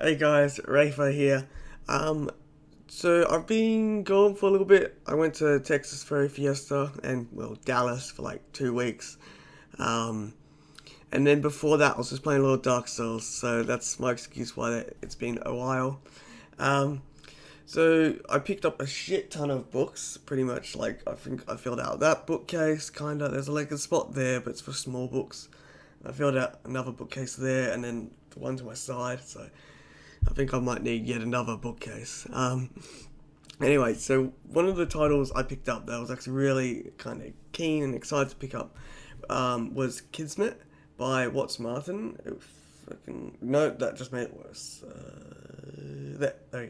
Hey guys, Reyfar here. Um, so I've been gone for a little bit. I went to Texas for a fiesta and Dallas for like 2 weeks. Um, and then before that, I was just playing a lot of Dark Souls. So that's my excuse why it's been a while. Um, so I picked up a shit ton of books. Pretty much like I think I filled out that bookcase. Kinda, there's like a spot there, but it's for small books. I filled out another bookcase there, and then the one to my side. So I think I might need yet another bookcase. Anyway, so one of the titles I picked up that I was actually really kind of keen and excited to pick up was Kismet by Watts Martin. No, that just made it worse. There we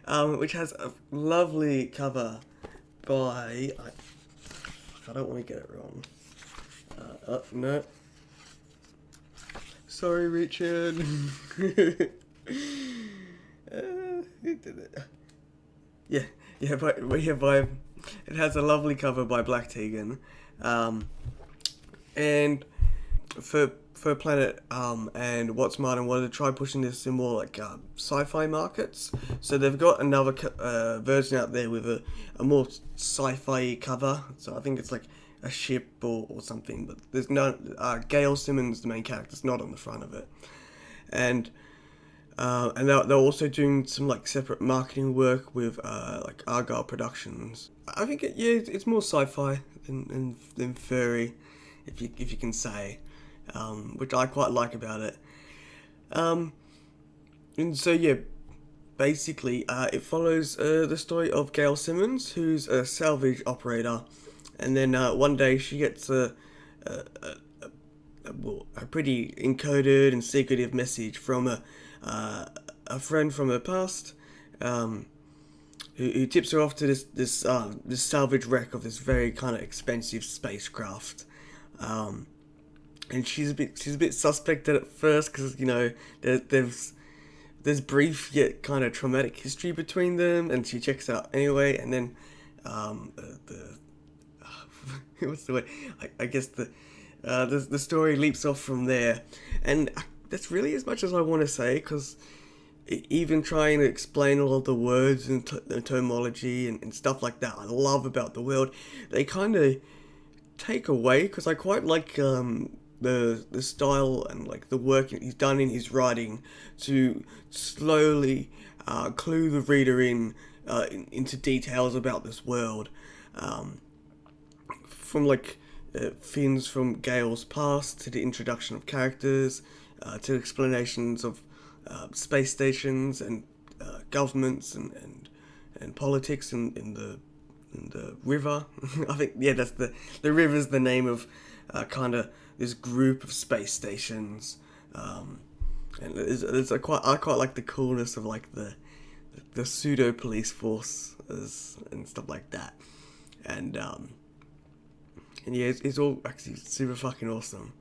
go. Which has a lovely cover by. I don't want to get it wrong. No. Sorry, Richard. Who did it? By it has a lovely cover by Black Tegan, and for Planet and What's Martin wanted to try pushing this in more like sci-fi markets. So they've got another version out there with a more sci-fi cover. So I think it's like a ship or something, but there's no Gail Simmons, the main character, is not on the front of it, and they're also doing some like separate marketing work with like Argyle Productions. I think it's more sci-fi than furry, if you can say, which I quite like about it. And so basically it follows the story of Gail Simmons, who's a salvage operator. And then one day she gets a pretty encoded and secretive message from a friend from her past, who tips her off to this salvage wreck of this very kind of expensive spacecraft. And she's a bit suspected at first because there's brief yet kind of traumatic history between them, and she checks out anyway. And then what's the way? I guess the story leaps off from there, and that's really as much as I want to say, because even trying to explain all of the words and the terminology and stuff like that I love about the world, they kind of take away, because I quite like the style and like the work he's done in his writing to slowly clue the reader into details about this world. From like things from Gale's past to the introduction of characters, to explanations of space stations and governments and politics in the river. I think that's the river's the name of kind of this group of space stations, and I quite like the coolness of like the pseudo police force and stuff like that, and it's all actually super fucking awesome.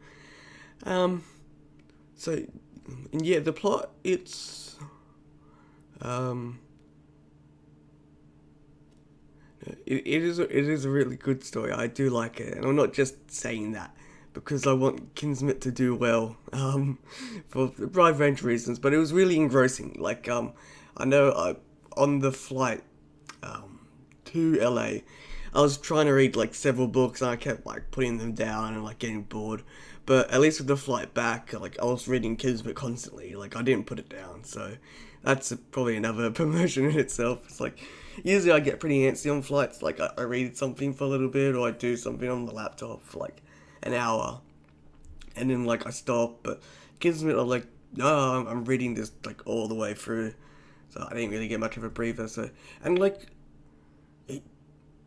So, and the plot, it's, it is a really good story. I do like it, and I'm not just saying that because I want Kismet to do well, for a broad range of reasons, but it was really engrossing. Like, I know on the flight, to LA, I was trying to read like several books and I kept like putting them down and like getting bored. But at least with the flight back, like I was reading Kismet constantly. Like I didn't put it down, so that's probably another promotion in itself. It's like usually I get pretty antsy on flights. Like I read something for a little bit, or I do something on the laptop for like an hour, and then like I stop. But Kismet, I'm like, no, I'm reading this like all the way through, so I didn't really get much of a breather. So and like.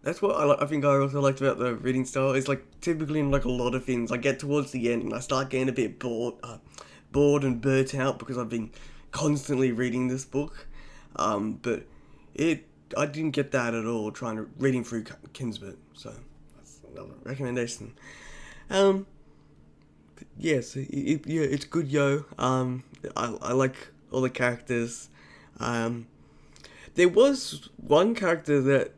That's what I think I also liked about the reading style. Is like typically in like a lot of things, I get towards the end and I start getting a bit bored and burnt out because I've been constantly reading this book. But I didn't get that at all reading through Kismet. So that's another recommendation. So it's good, yo. I like all the characters. There was one character that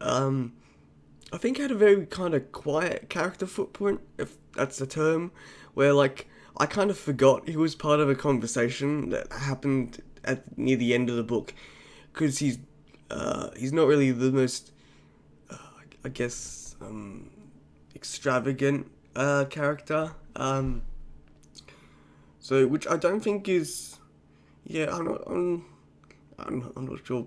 I think had a very kind of quiet character footprint, if that's the term, where like I kind of forgot he was part of a conversation that happened at near the end of the book, because he's not really the most, I guess, extravagant character. So which I don't think is, yeah, I'm not sure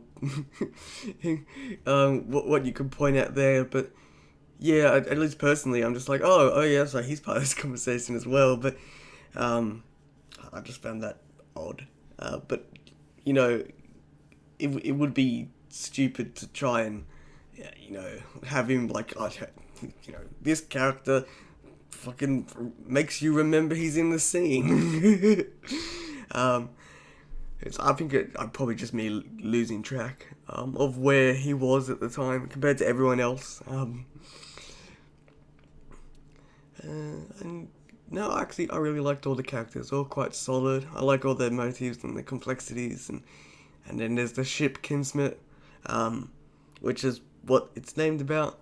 what you could point out there, but yeah, at least personally, I'm just like, oh yeah, so he's part of this conversation as well. But I just found that odd. But you know, it would be stupid to try and have him like, this character fucking makes you remember he's in the scene. I think I'd probably just me losing track of where he was at the time compared to everyone else. And no, actually, I really liked all the characters. All quite solid. I like all their motives and the complexities, and then there's the ship Kismet, which is what it's named about.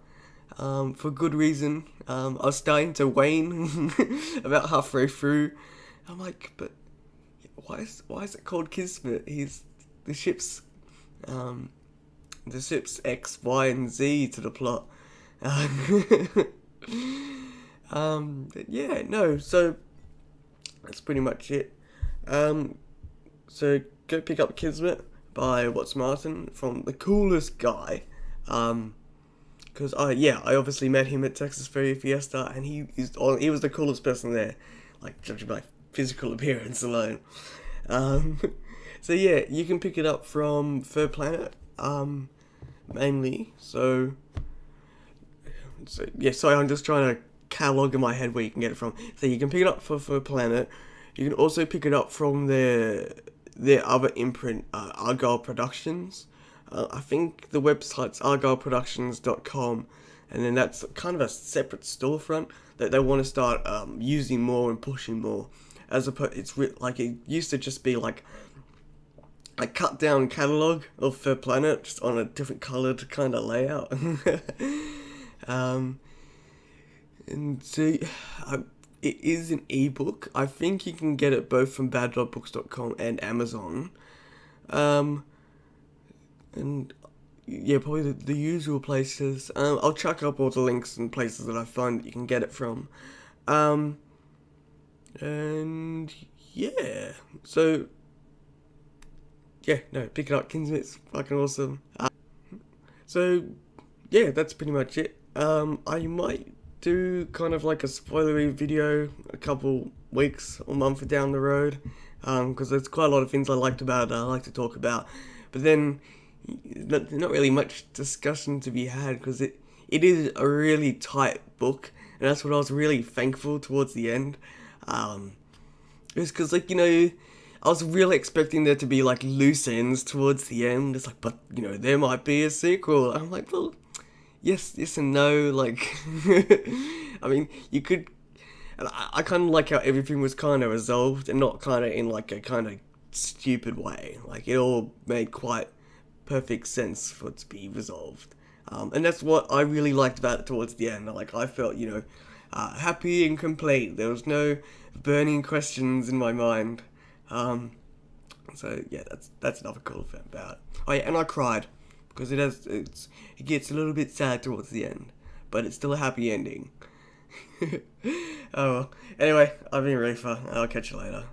For good reason. I was starting to wane about halfway through. I'm like, but why is it called Kismet? The ship's X, Y, and Z to the plot. Yeah, no. So that's pretty much it. So go pick up Kismet by Watts Martin from the coolest guy. Because I obviously met him at Texas Ferry Fiesta, and he was the coolest person there, like judging by physical appearance alone. So yeah, you can pick it up from Fur Planet, mainly. So yeah, sorry, I'm just trying to catalog in my head where you can get it from. So you can pick it up for Fur Planet. You can also pick it up from their other imprint, Argyle Productions. I think the website's argyleproductions.com, and then that's kind of a separate storefront that they want to start using more and pushing more. As opposed, like it used to just be like a cut down catalog of Fur Planet, just on a different coloured kind of layout. And so it is an ebook. I think you can get it both from baddotbooks.com and Amazon. And yeah, probably the usual places. I'll chuck up all the links and places that I find that you can get it from. And yeah, so yeah, no, pick it up. Kismet's fucking awesome. So yeah, that's pretty much it. I might do kind of like a spoilery video a couple weeks or month down the road, because there's quite a lot of things I liked about it, I like to talk about, but then there's not really much discussion to be had, because it is a really tight book, and that's what I was really thankful towards the end. It's because, like, I was really expecting there to be like loose ends towards the end. It's like, but there might be a sequel. I'm like, well, yes and no. Like, I mean, you could. And I kind of like how everything was kind of resolved, and not kind of in like a kind of stupid way. Like, it all made quite perfect sense for it to be resolved. And that's what I really liked about it towards the end. Like, I felt, happy and complete. There was no burning questions in my mind. So yeah, that's another cool thing about it. Oh yeah, and I cried because it gets a little bit sad towards the end, but it's still a happy ending. Oh well. Anyway, I've been Reyfar. I'll catch you later.